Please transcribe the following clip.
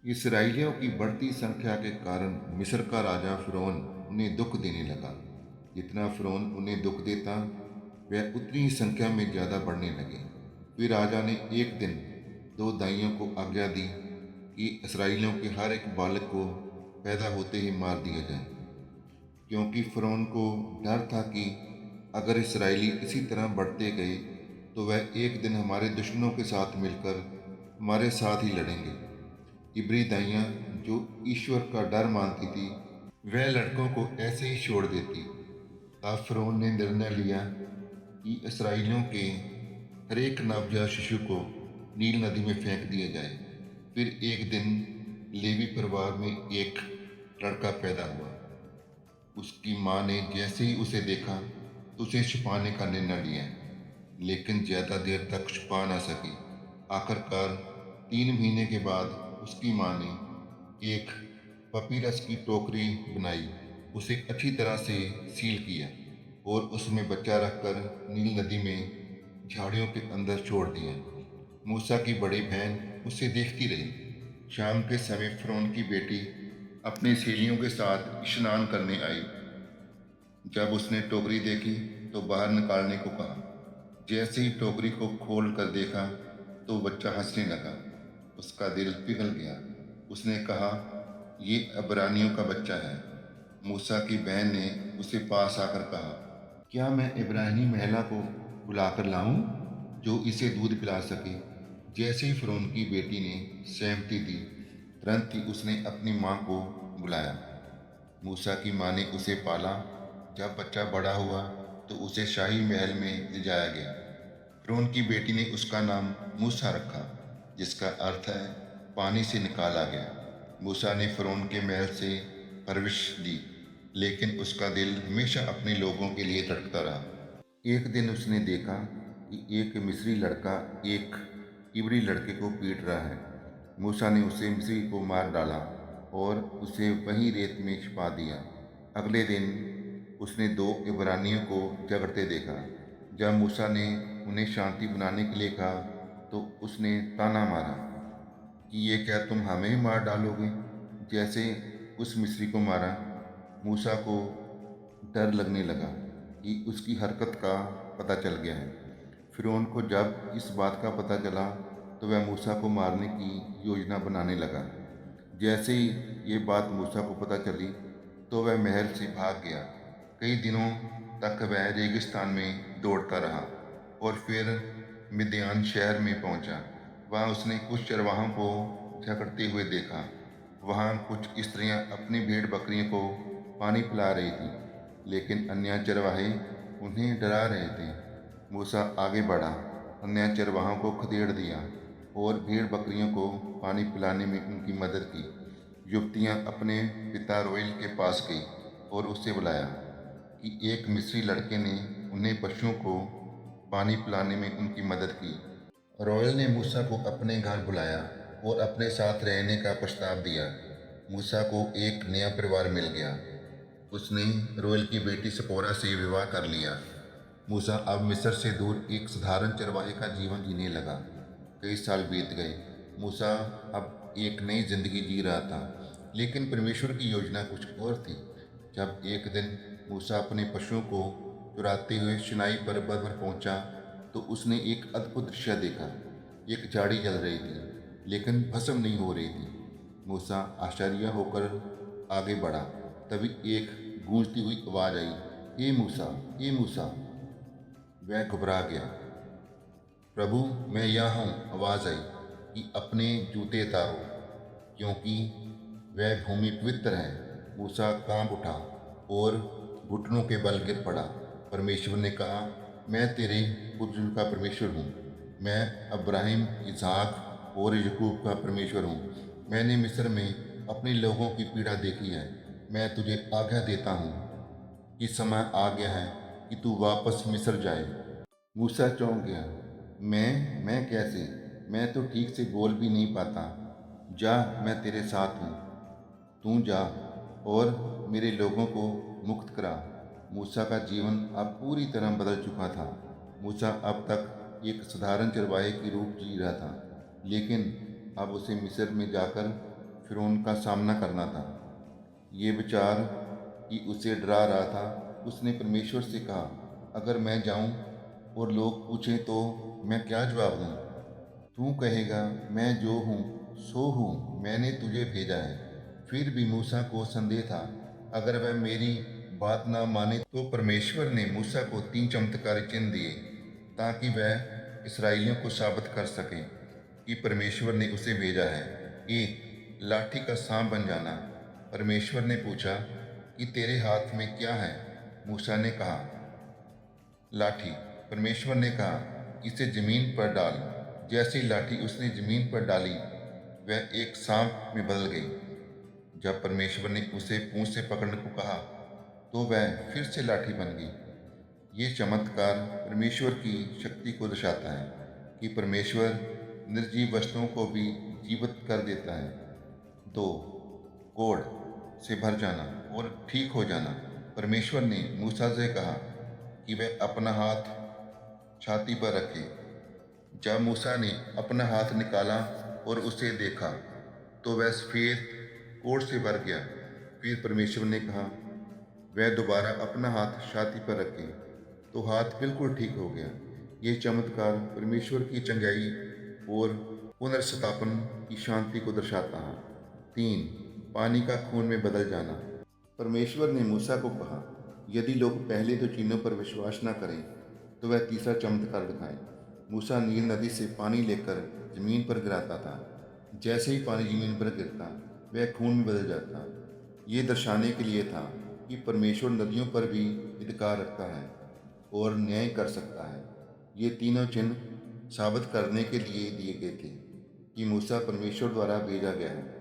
इसराइलियों की बढ़ती संख्या के कारण मिस्र का राजा फ़िरौन उन्हें दुख देने लगा। जितना फ़िरौन उन्हें दुख देता, वह उतनी ही संख्या में ज़्यादा बढ़ने लगे। फिर राजा ने एक दिन दो दाइयों को आज्ञा दी कि इसराइलियों के हर एक बालक को पैदा होते ही मार दिया जाए, क्योंकि फ़िरौन को डर था कि अगर इसराइली इसी तरह बढ़ते गए तो वह एक दिन हमारे दुश्मनों के साथ मिलकर हमारे साथ ही लड़ेंगे। इब्री दाइयाँ जो ईश्वर का डर मानती थी, वह लड़कों को ऐसे ही छोड़ देती। तब फ़िरौन ने निर्णय लिया कि इसराइलियों के हर एक नवजात शिशु को नील नदी में फेंक दिया जाए। फिर एक दिन लेवी परिवार में एक लड़का पैदा हुआ। उसकी माँ ने जैसे ही उसे देखा तो उसे छिपाने का निर्णय लिया, लेकिन ज्यादा देर तक छुपा ना सकी। आखिरकार 3 महीने के बाद उसकी माँ ने एक पपीरस की टोकरी बनाई, उसे अच्छी तरह से सील किया और उसमें बच्चा रखकर नील नदी में झाड़ियों के अंदर छोड़ दिया। मूसा की बड़ी बहन उसे देखती रही। शाम के समय फ़िरौन की बेटी अपनी सहेलियों के साथ स्नान करने आई। जब उसने टोकरी देखी तो बाहर निकालने को कहा। जैसे ही टोकरी को खोल कर देखा तो बच्चा हंसने लगा। उसका दिल पिघल गया। उसने कहा, ये अबरानियों का बच्चा है। मूसा की बहन ने उसे पास आकर कहा, क्या मैं इब्रानी महिला को बुलाकर लाऊं जो इसे दूध पिला सके। जैसे ही फ़िरौन की बेटी ने सहमति दी, तुरंत ही उसने अपनी माँ को बुलाया। मूसा की माँ ने उसे पाला। जब बच्चा बड़ा हुआ तो उसे शाही महल में ले जाया गया। फ़िरौन की बेटी ने उसका नाम मूसा रखा, जिसका अर्थ है पानी से निकाला गया। मूसा ने फ़िरौन के महल से परवरिश दी, लेकिन उसका दिल हमेशा अपने लोगों के लिए धड़कता रहा। एक दिन उसने देखा कि एक मिस्री लड़का एक इब्री लड़के को पीट रहा है। मूसा ने उसे मिस्री को मार डाला और उसे वहीं रेत में छिपा दिया। अगले दिन उसने दो इब्रानियों को झगड़ते देखा। जब मूसा ने उन्हें शांति बनाने के लिए कहा तो उसने ताना मारा कि ये क्या तुम हमें ही मार डालोगे जैसे उस मिस्री को मारा। मूसा को डर लगने लगा कि उसकी हरकत का पता चल गया है। फ़िरौन को जब इस बात का पता चला तो वह मूसा को मारने की योजना बनाने लगा। जैसे ही ये बात मूसा को पता चली तो वह महल से भाग गया। कई दिनों तक वह रेगिस्तान में दौड़ता रहा और फिर मिद्यान शहर में पहुंचा। वहां उसने कुछ चरवाहों को झगड़ते हुए देखा। वहां कुछ स्त्रियां अपनी भेड़ बकरियों को पानी पिला रही थीं, लेकिन अन्य चरवाहे उन्हें डरा रहे थे। मूसा आगे बढ़ा, अन्य चरवाहों को खदेड़ दिया और भेड़ बकरियों को पानी पिलाने में उनकी मदद की। युवतियां अपने पिता रोएल के पास गई और उससे बुलाया कि एक मिस्री लड़के ने उन्हें पशुओं को पानी पिलाने में उनकी मदद की। रोएल ने मूसा को अपने घर बुलाया और अपने साथ रहने का प्रस्ताव दिया। मूसा को एक नया परिवार मिल गया। उसने रोएल की बेटी सपोरा से विवाह कर लिया। मूसा अब मिस्र से दूर एक साधारण चरवाहे का जीवन जीने लगा। कई साल बीत गए। मूसा अब एक नई जिंदगी जी रहा था, लेकिन परमेश्वर की योजना कुछ और थी। जब एक दिन मूसा अपने पशुओं को चुराते हुए सिनाई पर्वत पर पहुंचा तो उसने एक अद्भुत दृश्य देखा। एक झाड़ी जल रही थी, लेकिन भस्म नहीं हो रही थी। मूसा आश्चर्य होकर आगे बढ़ा। तभी एक गूंजती हुई आवाज आई, हे मूसा, हे मूसा। वह घबरा गया। प्रभु, मैं यहाँ हूँ, आवाज आई कि अपने जूते उतारो, क्योंकि वह भूमि पवित्र है। मूसा कांप उठा और घुटनों के बल गिर पड़ा। परमेश्वर ने कहा, मैं तेरे पुरजों का परमेश्वर हूँ। मैं अब्राहिम, इसहाक और याकूब का परमेश्वर हूँ। मैंने मिस्र में अपने लोगों की पीड़ा देखी है। मैं तुझे आज्ञा देता हूँ कि समय आ गया है कि तू वापस मिस्र जाए। मूसा चौंक गया। मैं कैसे? मैं तो ठीक से बोल भी नहीं पाता। जा, मैं तेरे साथ हूँ। तू जा और मेरे लोगों को मुक्त करा। मूसा का जीवन अब पूरी तरह बदल चुका था। मूसा अब तक एक साधारण चरवाहे की रूप जी रहा था, लेकिन अब उसे मिस्र में जाकर फिरौन का सामना करना था। ये विचार कि उसे डरा रहा था। उसने परमेश्वर से कहा, अगर मैं जाऊं और लोग पूछें तो मैं क्या जवाब दूं? तू कहेगा, मैं जो हूँ सो हूँ, मैंने तुझे भेजा है। फिर भी मूसा को संदेह था, अगर वह मेरी बात ना माने तो परमेश्वर ने मूसा को 3 चमत्कारी चिन्ह दिए ताकि वह इसराइलियों को साबित कर सके कि परमेश्वर ने उसे भेजा है। एक, लाठी का सांप बन जाना। परमेश्वर ने पूछा कि तेरे हाथ में क्या है? मूसा ने कहा, लाठी। परमेश्वर ने कहा, इसे जमीन पर डाल। जैसे ही लाठी उसने जमीन पर डाली, वह एक सांप में बदल गई। जब परमेश्वर ने उसे पूंछ से पकड़ने को कहा, तो वह फिर से लाठी बन गई। ये चमत्कार परमेश्वर की शक्ति को दर्शाता है कि परमेश्वर निर्जीव वस्तुओं को भी जीवित कर देता है। 2, कोढ़ से भर जाना और ठीक हो जाना। परमेश्वर ने मूसा से कहा कि वह अपना हाथ छाती पर रखे। जब मूसा ने अपना हाथ निकाला और उसे देखा, तो वह सफेद कोढ़ से भर गया। फिर परमेश्वर ने कहा, वह दोबारा अपना हाथ छाती पर रखे, तो हाथ बिल्कुल ठीक हो गया। ये चमत्कार परमेश्वर की चंगाई और पुनर्स्थापन की शांति को दर्शाता है। 3, पानी का खून में बदल जाना। परमेश्वर ने मूसा को कहा, यदि लोग पहले दो चिन्हों पर विश्वास न करें तो वह तीसरा चमत्कार दिखाएं। मूसा नील नदी से पानी लेकर जमीन पर गिराता था। जैसे ही पानी जमीन पर गिरता, वह खून में बदल जाता। ये दर्शाने के लिए था कि परमेश्वर नदियों पर भी अधिकार रखता है और न्याय कर सकता है। ये तीनों चिन्ह साबित करने के लिए दिए गए थे कि मूसा परमेश्वर द्वारा भेजा गया है।